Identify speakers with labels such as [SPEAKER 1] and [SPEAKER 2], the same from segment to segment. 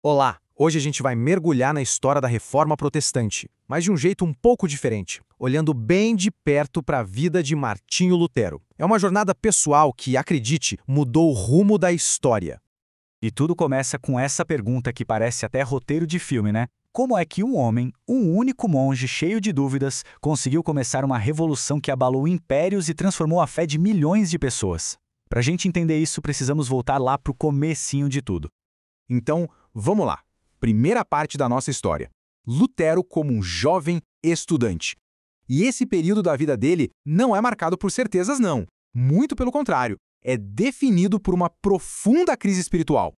[SPEAKER 1] Olá! Hoje a gente vai mergulhar na história da Reforma Protestante, mas de um jeito um pouco diferente, olhando bem de perto para a vida de Martinho Lutero. É uma jornada pessoal que, acredite, mudou o rumo da história.
[SPEAKER 2] E tudo começa com essa pergunta que parece até roteiro de filme, né? Como é que um homem, um único monge cheio de dúvidas, conseguiu começar uma revolução que abalou impérios e transformou a fé de milhões de pessoas? Para a gente entender isso, precisamos voltar lá para o comecinho de tudo.
[SPEAKER 3] Então, vamos lá. Primeira parte da nossa história. Lutero como um jovem estudante. E esse período da vida dele não é marcado por certezas, não. Muito pelo contrário, é definido por uma profunda crise espiritual.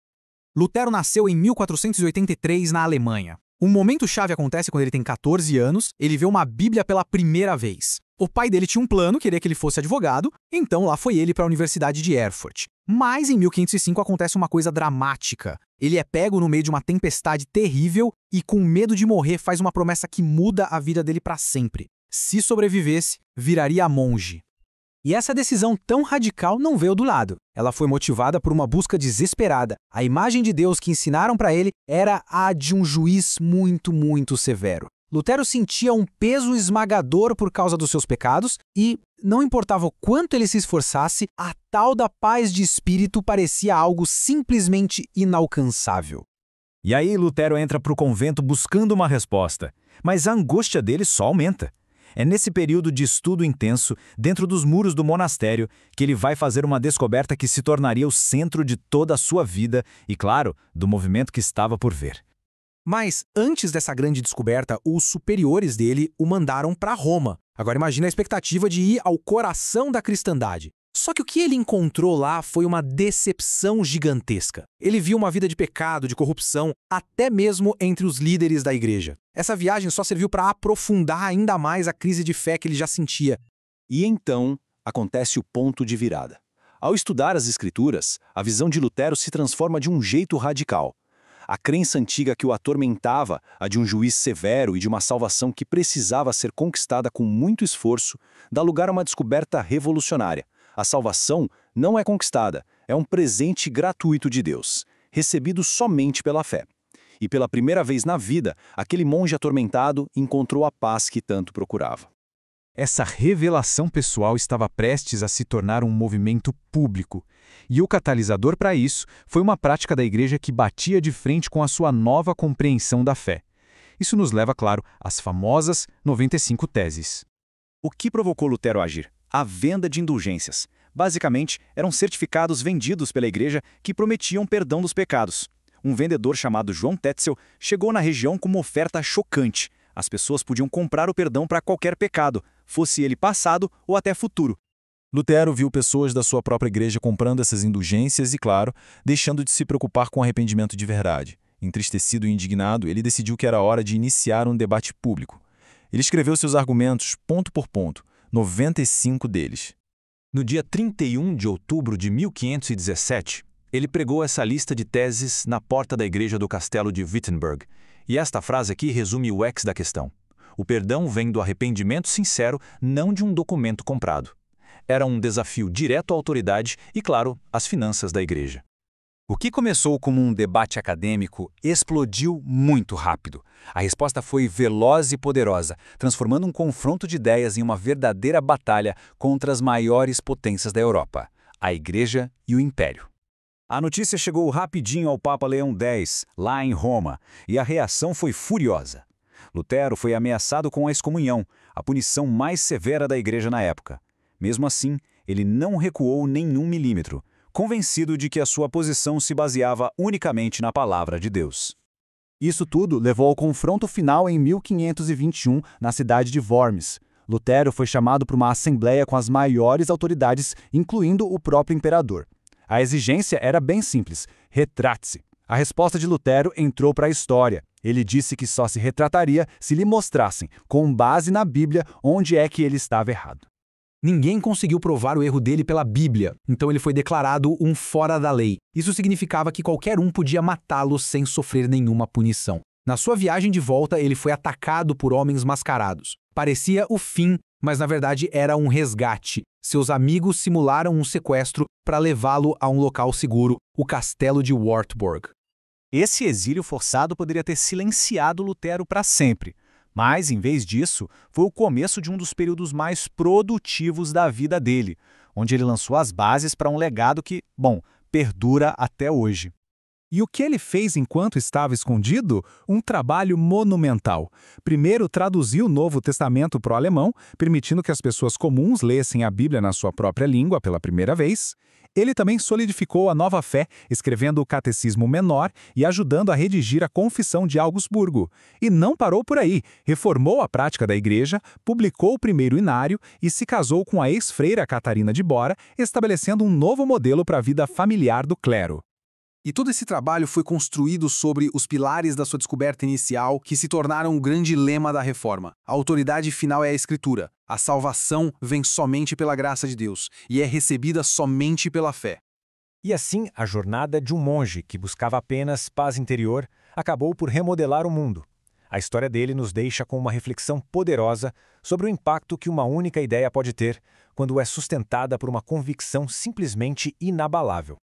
[SPEAKER 1] Lutero nasceu em 1483 na Alemanha. Um momento-chave acontece quando ele tem 14 anos, ele vê uma Bíblia pela primeira vez. O pai dele tinha um plano, queria que ele fosse advogado, então lá foi ele para a Universidade de Erfurt. Mas em 1505 acontece uma coisa dramática. Ele é pego no meio de uma tempestade terrível e, com medo de morrer, faz uma promessa que muda a vida dele para sempre. Se sobrevivesse, viraria monge. E essa decisão tão radical não veio do lado. Ela foi motivada por uma busca desesperada. A imagem de Deus que ensinaram para ele era a de um juiz muito severo. Lutero sentia um peso esmagador por causa dos seus pecados e, não importava o quanto ele se esforçasse, a tal da paz de espírito parecia algo simplesmente inalcançável.
[SPEAKER 2] E aí Lutero entra para o convento buscando uma resposta, mas a angústia dele só aumenta. É nesse período de estudo intenso, dentro dos muros do monastério, que ele vai fazer uma descoberta que se tornaria o centro de toda a sua vida e, claro, do movimento que estava por vir.
[SPEAKER 1] Mas, antes dessa grande descoberta, os superiores dele o mandaram para Roma. Agora imagine a expectativa de ir ao coração da cristandade. Só que o que ele encontrou lá foi uma decepção gigantesca. Ele viu uma vida de pecado, de corrupção, até mesmo entre os líderes da igreja. Essa viagem só serviu para aprofundar ainda mais a crise de fé que ele já sentia.
[SPEAKER 4] E então acontece o ponto de virada. Ao estudar as Escrituras, a visão de Lutero se transforma de um jeito radical. A crença antiga que o atormentava, a de um juiz severo e de uma salvação que precisava ser conquistada com muito esforço, dá lugar a uma descoberta revolucionária. A salvação não é conquistada, é um presente gratuito de Deus, recebido somente pela fé. E pela primeira vez na vida, aquele monge atormentado encontrou a paz que tanto procurava.
[SPEAKER 3] Essa revelação pessoal estava prestes a se tornar um movimento público. E o catalisador para isso foi uma prática da igreja que batia de frente com a sua nova compreensão da fé. Isso nos leva, claro, às famosas 95 teses.
[SPEAKER 2] O que provocou Lutero a agir? A venda de indulgências. Basicamente, eram certificados vendidos pela igreja que prometiam perdão dos pecados. Um vendedor chamado João Tetzel chegou na região com uma oferta chocante. As pessoas podiam comprar o perdão para qualquer pecado, fosse ele passado ou até futuro.
[SPEAKER 3] Lutero viu pessoas da sua própria igreja comprando essas indulgências e, claro, deixando de se preocupar com arrependimento de verdade. Entristecido e indignado, ele decidiu que era hora de iniciar um debate público. Ele escreveu seus argumentos ponto por ponto, 95 deles.
[SPEAKER 5] No dia 31 de outubro de 1517, ele pregou essa lista de teses na porta da igreja do castelo de Wittenberg. E esta frase aqui resume o ex da questão. O perdão vem do arrependimento sincero, não de um documento comprado. Era um desafio direto à autoridade e, claro, às finanças da igreja.
[SPEAKER 2] O que começou como um debate acadêmico explodiu muito rápido. A resposta foi veloz e poderosa, transformando um confronto de ideias em uma verdadeira batalha contra as maiores potências da Europa, a Igreja e o Império. A notícia chegou rapidinho ao Papa Leão X, lá em Roma, e a reação foi furiosa. Lutero foi ameaçado com a excomunhão, a punição mais severa da Igreja na época. Mesmo assim, ele não recuou nem 1 milímetro, convencido de que a sua posição se baseava unicamente na palavra de Deus.
[SPEAKER 6] Isso tudo levou ao confronto final em 1521, na cidade de Worms. Lutero foi chamado para uma assembleia com as maiores autoridades, incluindo o próprio imperador. A exigência era bem simples: retrate-se. A resposta de Lutero entrou para a história. Ele disse que só se retrataria se lhe mostrassem, com base na Bíblia, onde é que ele estava errado.
[SPEAKER 1] Ninguém conseguiu provar o erro dele pela Bíblia, então ele foi declarado um fora da lei. Isso significava que qualquer um podia matá-lo sem sofrer nenhuma punição. Na sua viagem de volta, ele foi atacado por homens mascarados. Parecia o fim, mas na verdade era um resgate. Seus amigos simularam um sequestro para levá-lo a um local seguro, o castelo de Wartburg.
[SPEAKER 7] Esse exílio forçado poderia ter silenciado Lutero para sempre, mas, em vez disso, foi o começo de um dos períodos mais produtivos da vida dele, onde ele lançou as bases para um legado que, bom, perdura até hoje.
[SPEAKER 8] E o que ele fez enquanto estava escondido? Um trabalho monumental. Primeiro, traduziu o Novo Testamento para o alemão, permitindo que as pessoas comuns lessem a Bíblia na sua própria língua pela primeira vez. Ele também solidificou a nova fé, escrevendo o Catecismo Menor e ajudando a redigir a Confissão de Augsburgo. E não parou por aí, reformou a prática da Igreja, publicou o primeiro inário e se casou com a ex-freira Catarina de Bora, estabelecendo um novo modelo para a vida familiar do clero.
[SPEAKER 1] E todo esse trabalho foi construído sobre os pilares da sua descoberta inicial, que se tornaram um grande lema da reforma. A autoridade final é a Escritura. A salvação vem somente pela graça de Deus e é recebida somente pela fé.
[SPEAKER 5] E assim, a jornada de um monge que buscava apenas paz interior acabou por remodelar o mundo. A história dele nos deixa com uma reflexão poderosa sobre o impacto que uma única ideia pode ter quando é sustentada por uma convicção simplesmente inabalável.